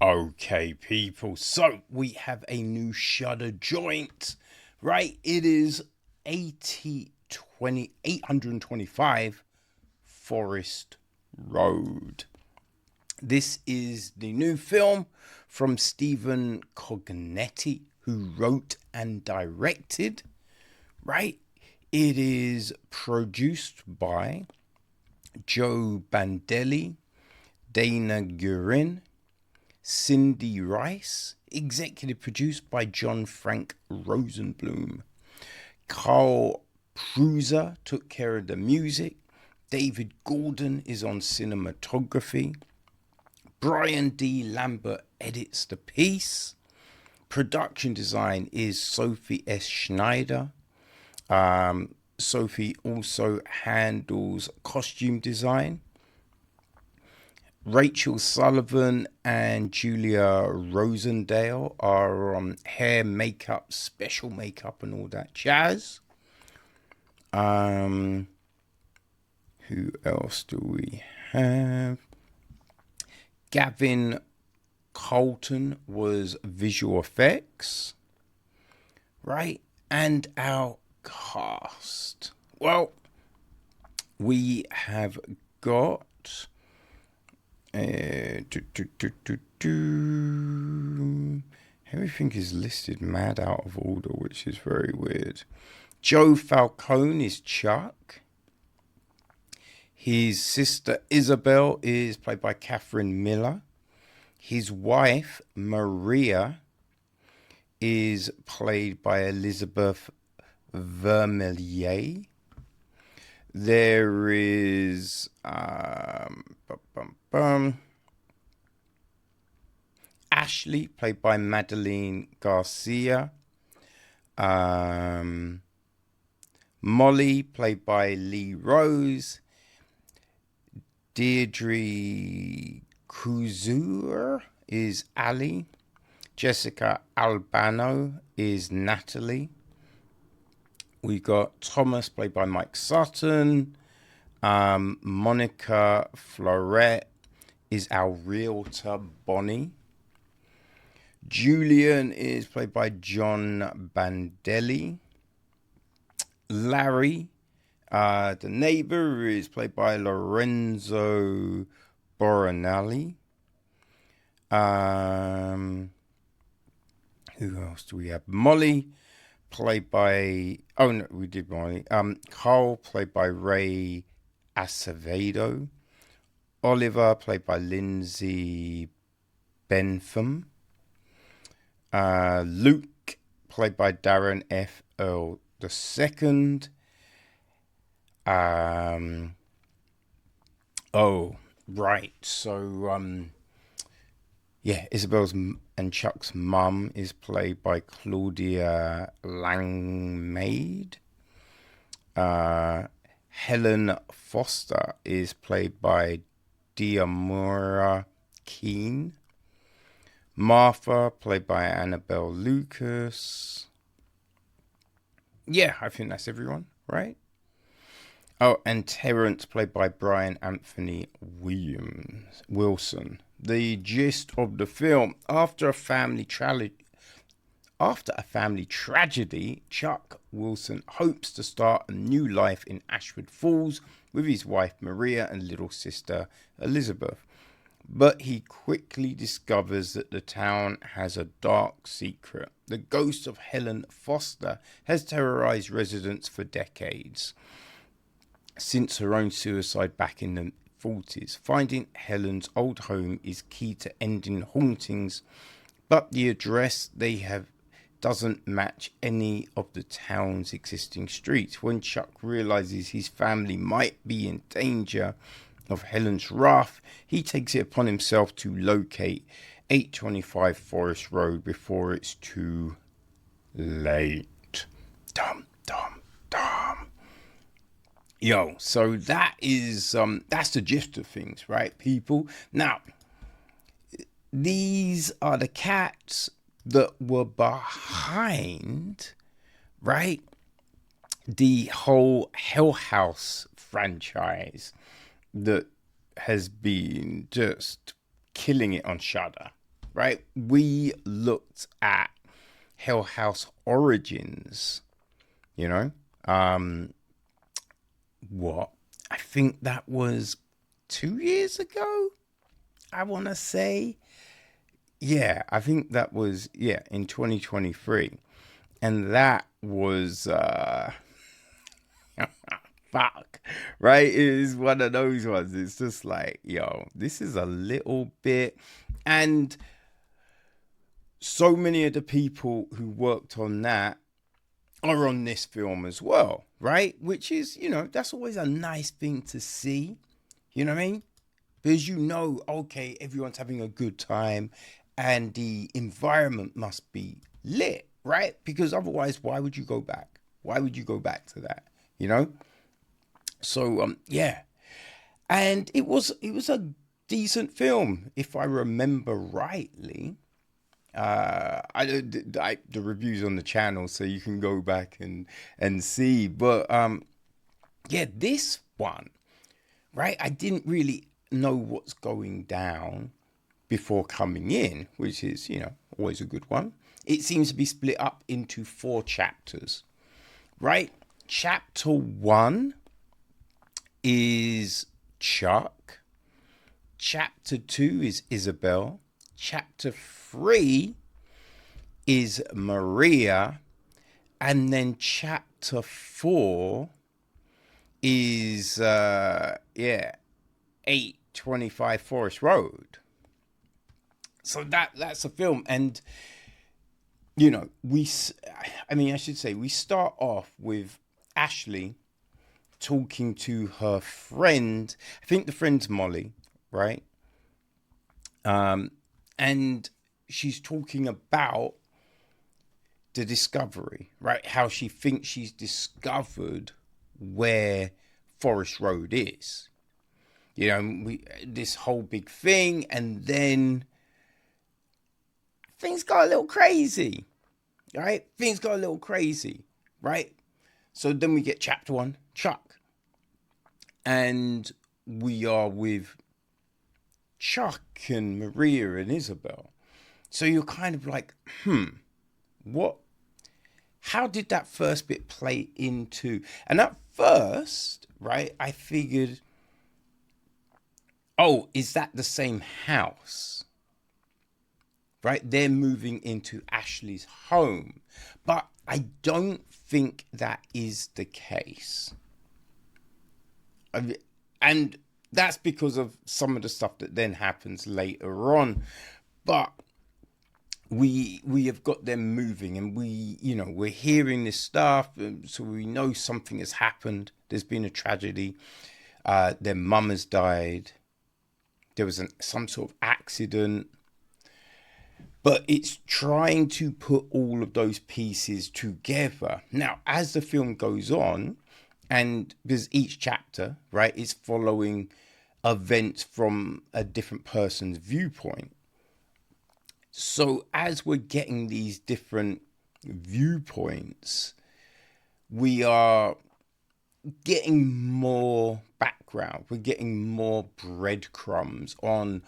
Okay, people, so we have a new Shudder joint, right? It is 825 Forest Road. This is the new film from Stephen Cognetti, who wrote and directed, right? It is produced by Joe Bandelli, Dana Gurin, Cindy Rice, executive produced by John Frank Rosenblum. Carl Prusa took care of the music. David Gordon is on cinematography. Brian D. Lambert edits the piece. Production design is Sophie S. Schneider. Sophie also handles costume design. Rachel Sullivan and Julia Rosendale are on hair, makeup, special makeup, and all that jazz. Who else do we have? Gavin Colton was visual effects, right? And our cast. Well, we have got everything is listed mad out of order, which is very weird. Joe Falcone is Chuck. His sister Isabelle is played by Kathryn Miller. His wife Maria is played by Elizabeth Vermilyea. There is Ashley, played by Madeline Garcia. Molly, played by Lee Rose. Deirdre Kuzur is Ali. Jessica Albano is Natalie. We got Thomas, played by Mike Sutton. Monica Floret is our realtor, Bonnie. Julian is played by John Bandelli. Larry, the neighbor, is played by Lorenzo Boronelli. Who else do we have? Molly, played by... Oh, no, we did Molly. Carl, played by Ray Acevedo. Oliver, played by Lindsay Bentham. Luke, played by Darren F. Earl II. Oh, right. So, Isabel's and Chuck's mum is played by Claudia Langmaid. Helen Foster is played by Diomira Keane. Martha, played by Annabelle Lucas. Yeah, I think that's everyone, right? Oh, and Terrence, played by Brian Anthony Wilson. The gist of the film: after a family tragedy, Chuck Wilson hopes to start a new life in Ashland Falls with his wife Maria and little sister Elizabeth. But he quickly discovers that the town has a dark secret. The ghost of Helen Foster has terrorized residents for decades, since her own suicide back in the 40s. Finding Helen's old home is key to ending hauntings, but the address they have doesn't match any of the town's existing streets. When Chuck realizes his family might be in danger of Helen's wrath, he takes it upon himself to locate 825 Forest Road before it's too late. Dum, dum, dum. Yo, so that is that's the gist of things, right, people? Now, these are the cats that were behind, right, the whole Hell House franchise that has been just killing it on Shudder, right? We looked at Hell House Origins, you know, what? I think that was 2 years ago, I want to say. Yeah, I think that was, in 2023. And that was, fuck, right? It is one of those ones. It's just like, yo, this is a little bit. And so many of the people who worked on that are on this film as well, right? Which is, that's always a nice thing to see. You know what I mean? Because okay, everyone's having a good time and the environment must be lit, right? Because otherwise, why would you go back? Why would you go back to that? So, yeah. And it was a decent film, if I remember rightly. The reviews on the channel, so you can go back and see. But yeah, this one, right? I didn't really know what's going down before coming in, which is, always a good one. It seems to be split up into 4 chapters, right? Chapter 1 is Chuck. Chapter 2 is Isabelle. Chapter 3 is Maria. And then chapter 4 is, 825 Forest Road. So that's a film. And, we start off with Ashley talking to her friend. I think the friend's Molly, right? And she's talking about the discovery, right? How she thinks she's discovered where Forest Road is. This whole big thing, and then things got a little crazy, right? Things got a little crazy, right? So then we get chapter 1, Chuck. And we are with Chuck and Maria and Isabelle. So you're kind of like, what? How did that first bit play into? And at first, right, I figured, oh, is that the same house? Right? They're moving into Ashley's home. But I don't think that is the case. And that's because of some of the stuff that then happens later on. But we have got them moving, and we're hearing this stuff, so we know something has happened. There's been a tragedy. Their mum has died. There was some sort of accident. But it's trying to put all of those pieces together. Now, as the film goes on, and because each chapter, right, is following events from a different person's viewpoint. So as we're getting these different viewpoints, we are getting more background. We're getting more breadcrumbs on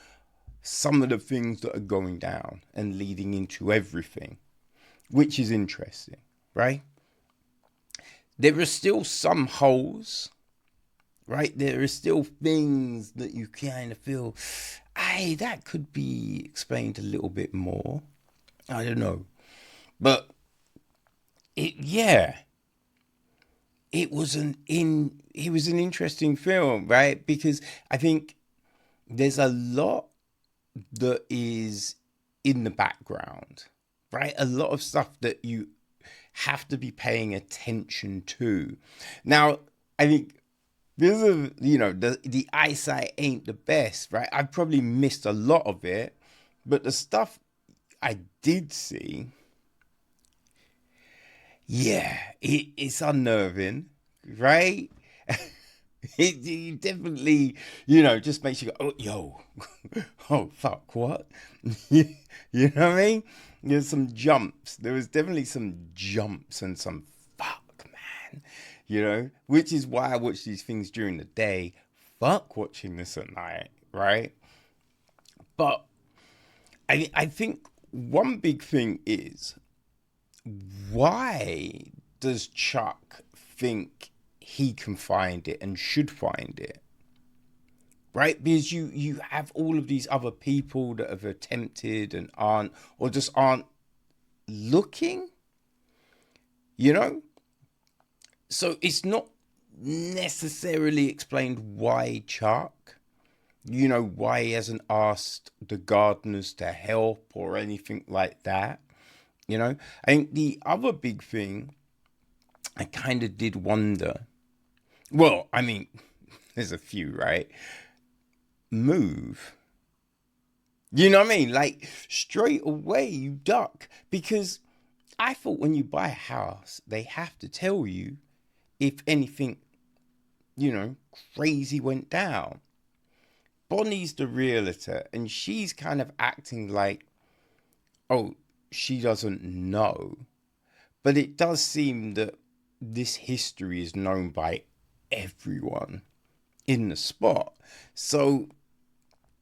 some of the things that are going down and leading into everything, which is interesting, right? There are still some holes, right? There are still things that you kind of feel, hey, that could be explained a little bit more. I don't know. But it was an interesting film, right? Because I think there's a lot that is in the background, right? A lot of stuff that you have to be paying attention to. Now, I think this is, the eyesight ain't the best, right? I probably missed a lot of it, but the stuff I did see, it's unnerving, right? It definitely, just makes you go, oh, yo, oh, fuck, what? You know what I mean? There's some jumps. There was definitely some jumps and some fuck, man, which is why I watch these things during the day. Fuck watching this at night, right? But I think one big thing is, why does Chuck think he can find it and should find it? Right? Because you have all of these other people that have attempted and aren't, or just aren't looking, you know? So it's not necessarily explained why Chuck, why he hasn't asked the gardeners to help or anything like that. I think the other big thing, I kind of did wonder. Well, I mean, there's a few, right? Move. You know what I mean? Like, straight away you duck. Because I thought when you buy a house, they have to tell you if anything, crazy went down. Bonnie's the realtor, and she's kind of acting like, oh, she doesn't know. But it does seem that this history is known by everyone in the spot. So,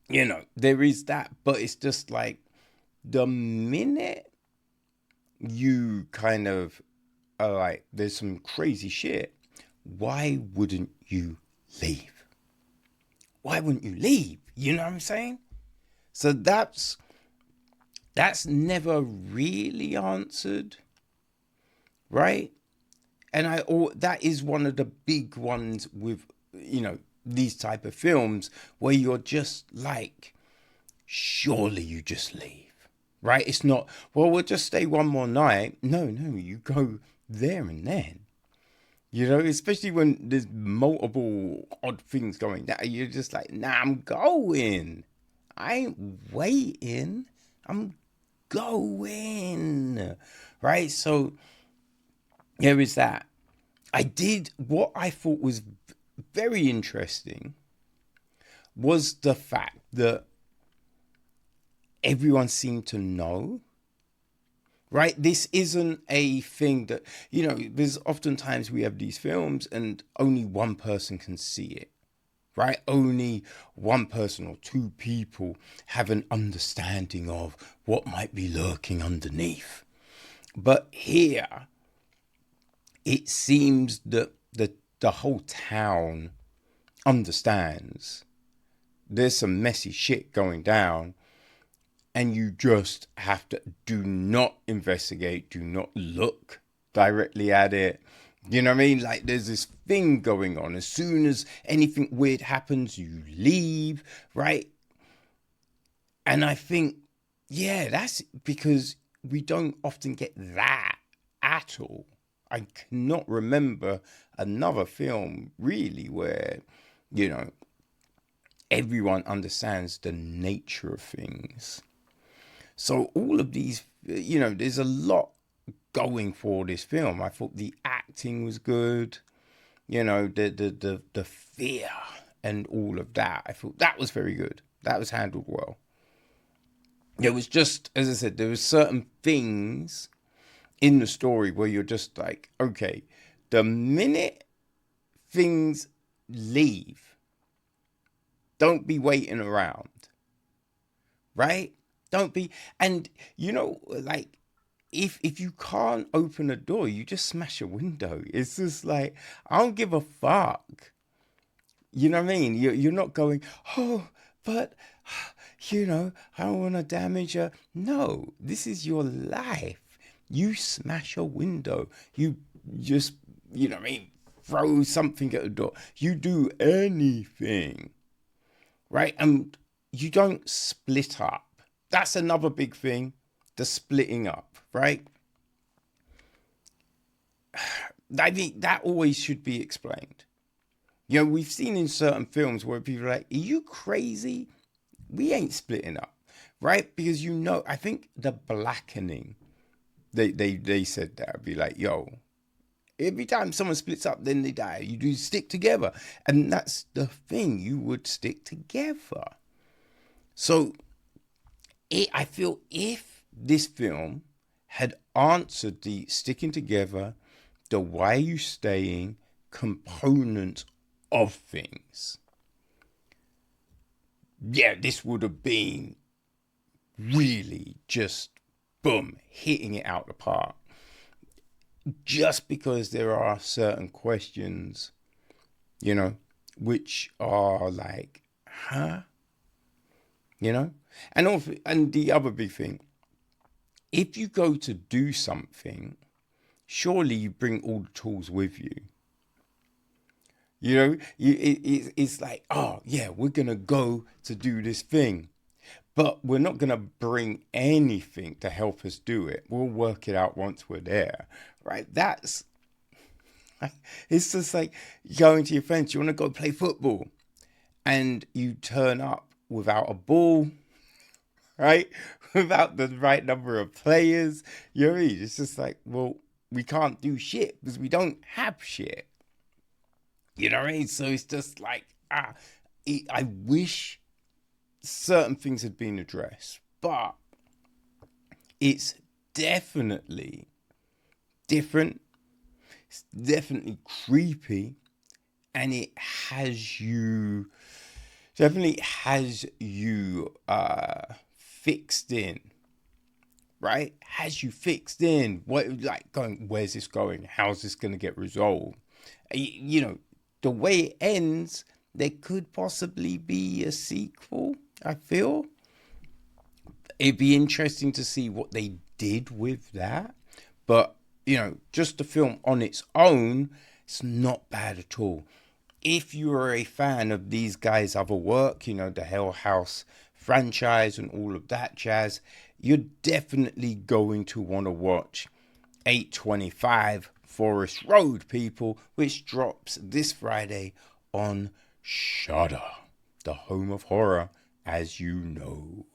there is that. But it's just like, the minute you kind of are like, there's some crazy shit, why wouldn't you leave? Why wouldn't you leave? You know what I'm saying? So that's never really answered, right? And that is one of the big ones with, these type of films where you're just like, surely you just leave, right? It's not, well, we'll just stay one more night. No, you go there and then. Especially when there's multiple odd things going down, you're just like, nah, I'm going. I ain't waiting. I'm going. Right? So there is that. What I thought was very interesting was the fact that everyone seemed to know. Right? This isn't a thing that, there's oftentimes we have these films and only one person can see it. Right? Only one person or two people have an understanding of what might be lurking underneath. But here, it seems that the whole town understands there's some messy shit going down. And you just have to do not investigate, do not look directly at it. You know what I mean? Like, there's this thing going on. As soon as anything weird happens, you leave, right? And I think, yeah, that's because we don't often get that at all. I cannot remember another film really where, everyone understands the nature of things. So all of these, there's a lot going for this film. I thought the acting was good, the fear and all of that. I thought that was very good. That was handled well. It was just, as I said, there were certain things in the story where you're just like, okay, the minute things leave, don't be waiting around, right? Don't be, and like, if you can't open a door, you just smash a window. It's just like, I don't give a fuck. You know what I mean? You're not going, oh, but, I don't want to damage her. No, this is your life. You smash a window. You just, throw something at the door. You do anything, right? And you don't split up. That's another big thing, the splitting up, right? I think that always should be explained. We've seen in certain films where people are like, are you crazy? We ain't splitting up, right? Because I think the blackening, they said that, be like, yo, every time someone splits up, then they die. You do stick together. And that's the thing, you would stick together. So I feel if this film had answered the sticking together, the why are you staying component of things, yeah, this would have been really just, boom, hitting it out the park. Just because there are certain questions, you know, which are like, huh? You know? And also, and the other big thing, if you go to do something, surely you bring all the tools with you. You know, it's like, oh, yeah, we're going to go to do this thing. But we're not going to bring anything to help us do it. We'll work it out once we're there, right? It's just like going to your friends. You want to go play football and you turn up without a ball, right? Without the right number of players. You know what I mean? It's just like, well, we can't do shit because we don't have shit. You know what I mean? So it's just like, I wish certain things had been addressed, but it's definitely different. It's definitely creepy, and it definitely has you fixed in, right? Has you fixed in. What, like, going, where's this going? How's this going to get resolved? You know, the way it ends, there could possibly be a sequel, I feel. It'd be interesting to see what they did with that. But, you know, just the film on its own, it's not bad at all. If you are a fan of these guys' other work, you know, the Hell House franchise and all of that jazz, you're definitely going to want to watch 825 Forest Road, people, which drops this Friday on Shudder, the home of horror, as you know.